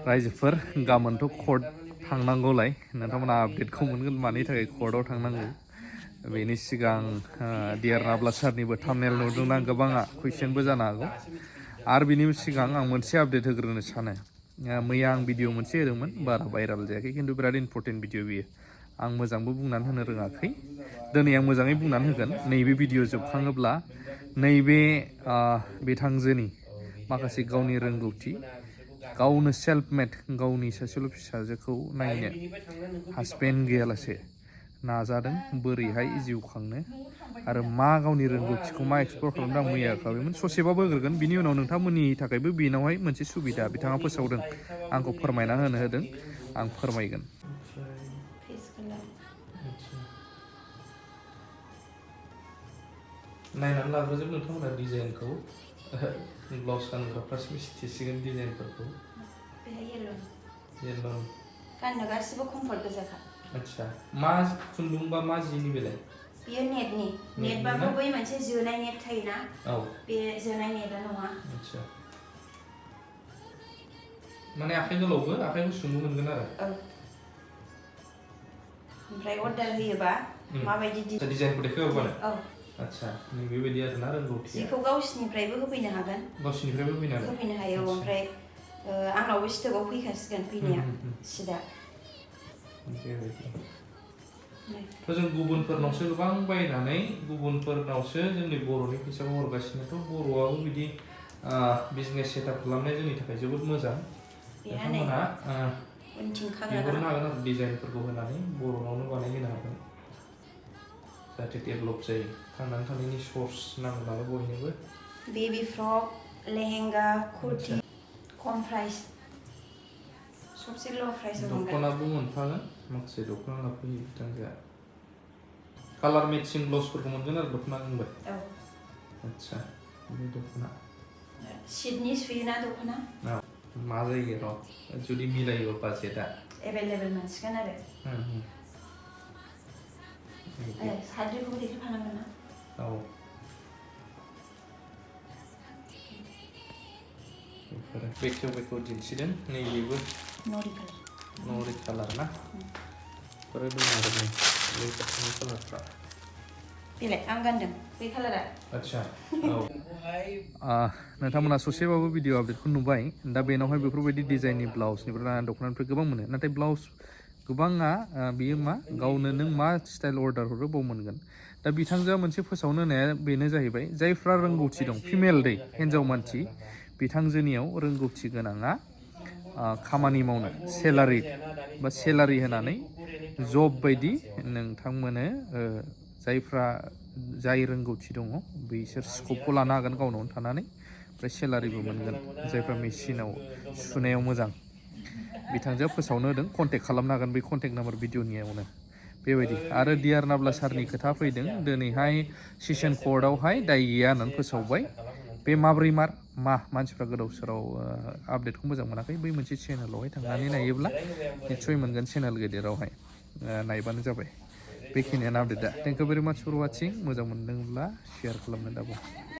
रायजोफोर गाबोनथ' कर्ट थांनांगौलाय नोंथांमोना आपडेटखौ मोनगोन मानि थाखाय कर्टआव थांनांगौ बेनि सिगां डियार नाब्ला सारनिबो थाम्बनेल नुदोंना गोबाङा कुइसनबो जानो हागौ आरो बिनि सिगां आं मोनसे आपडेट होग्रोनो सानो मैया आं भिडिअ मोनसे होदोंमोन बारा भाइराल जायाखै खिन्थु बिराद इम्परटेन्ट भिडिअ बियो आं मोजांबो बुंनानै होनो रोङाखै दिनै आं मोजाङै बुंनानै होगोन नैबे भिडिअ जोबखाङोब्ला नैबे बिथांजोनि माखासे गावनि रोंगौथि गावनो सेल्फ मेड गावनि सासेल' फिसाजोखौ नायनो हासबेन्ड गैयालासे नाजादों बोरैहाय जिउ खांनो आरो मा गावनि रोंगौथिखौ मा एक्सप्लर खालामदों आं मैया होखाबायमोन ससेबाबो होग्रोगोन बिनि उनाव नोंथांमोननि थाखायबो बेनावहाय मोनसे सुबिदा बिथाङा फोसावदों आंखौ फोरमायना होनो होदों आं फोरमायगोन नायनानै लाग्रोजोब नोंथांमोना डिजाइनखौ ब्लाउस गानग्राफ्रासो मिथिसिगोन डिजाइनफोरखौ येल्ल' गाननो गासिबो कम्फर्ट गोजाखा आच्छा मा खुन्दुं बा मा जिनि बेलाय बियो नेटनि नेटबाबो बै मोनसे जोनाय नेट थायोना औ बे जोनाय नेटआ नङा आच्छा माने आखाइ गोलावबो आखाइ गुसुंबो मोनगोन आरो ओमफ्राय अर्डार होयोबा माबायदि डिजाइनखौ देखायहरबानो औ आच्छा बेबायदि आरोना रोंगौथिया जिखौ गावसिनिफ्रायबो होफैनो हागोन गावसिनिफ्रायबो होफैनो हायो ओमफ्राय आंनावबो स्टकआव फैखासिगोन फैनाया सिदा बेबायदि जों गुबुनफोरनावसो गोबां बायनानै गुबुनफोरनावसो जोंनि बर'नि फैसाखौ हरगासिनोथ' बर'आबो बिदि बिजनेस सेटआप खालामनाया जोंनि थाखाय जोबोद मोजां नोंथांमोना बिहरनो हागोन आरो डिजाइनफोरखौ होनानै बर'नावनो बानायहोनो हागोन जाहाथे डेभेलप जायो थांनानै थानायनि सर्स नांगौ नालाय बयनोबो बेबी फ्रक लेहेंगा कुर्ती खम प्राइस सबसे ल' प्राइसआव दख'नाबो मोनफागोन माखासे दख'ना लाफैयो बिथांजोआ कालार मेचिं ब्लाउसफोरखौ मोनगोन आरो दख'ना गांबाय औ आच्छा बे दख'ना सिटनि सुयोना दख'ना मा जायो र' जुदि मिलायो बाजेटआ एभेलेबेल मोनसिगोन आरो साद्रिखौबो देखायफानांगोन ना औ बेखेव दिन्थिदों नैबेबो नरि कालार ना आरो दङ आरो नै बे कालारफ्रा बेलाय आं गानदों बे कालारा आच्छा औ नोंथांमोना ससेबाबो भिडिअ आपडेटखौ नुबाय दा बेनावहाय बेफोरबायदि डिजाइननि ब्लाउसनिफ्राय लानानै दख'नानिफ्राय गोबां मोनो नाथाय ब्लाउस गोबाङा बियो मा गावनो नों मा स्टाइल अर्डार हरो बाव मोनगोन दा बिथांजोआ मोनसे फोसावनो होनाया बेनो जाहैबाय जायफ्रा रोंगौथि दं फिमेल दै हिन्जाव मानसि बिथांजोनियाव रोंगौथि गोनाङा खामानि मावनो सेलारि होनानै जब बायदि नोंथांमोनो जायफ्रा जाय रोंगौथि दङ बिसोर स्कपखौ लानो हागोन गावनावनो थानानै ओमफ्राय सेलारिबो मोनगोन जायफ्रा मेसिनाव सुनायाव मोजां बिथांजोआ फोसावनो होदों कन्टेक्ट खालामनो हागोन बे कन्टेक्ट नाम्बार भिडिअनियावनो बेबायदि आरो डियार नाब्ला सारनि खोथा फैदों दिनैहाय सेसन कर्टआवहाय दाय गैया होननानै फोसावबाय बे माब्रै मा मानसिफ्रा गोदाव सोराव आपडेटखौ मोजां मोनाखै बै मोनसे चेनेलावहाय थांनानै नायोब्ला निस्सय मोनगोन चेनेल गेदेरावहाय नायबानो जाबाय बेखिनियानो आपडेटआ थेंक इउ भेरि माच फर वाचिं मोजां मोनदोंब्ला शेयार खालामनो दाबाव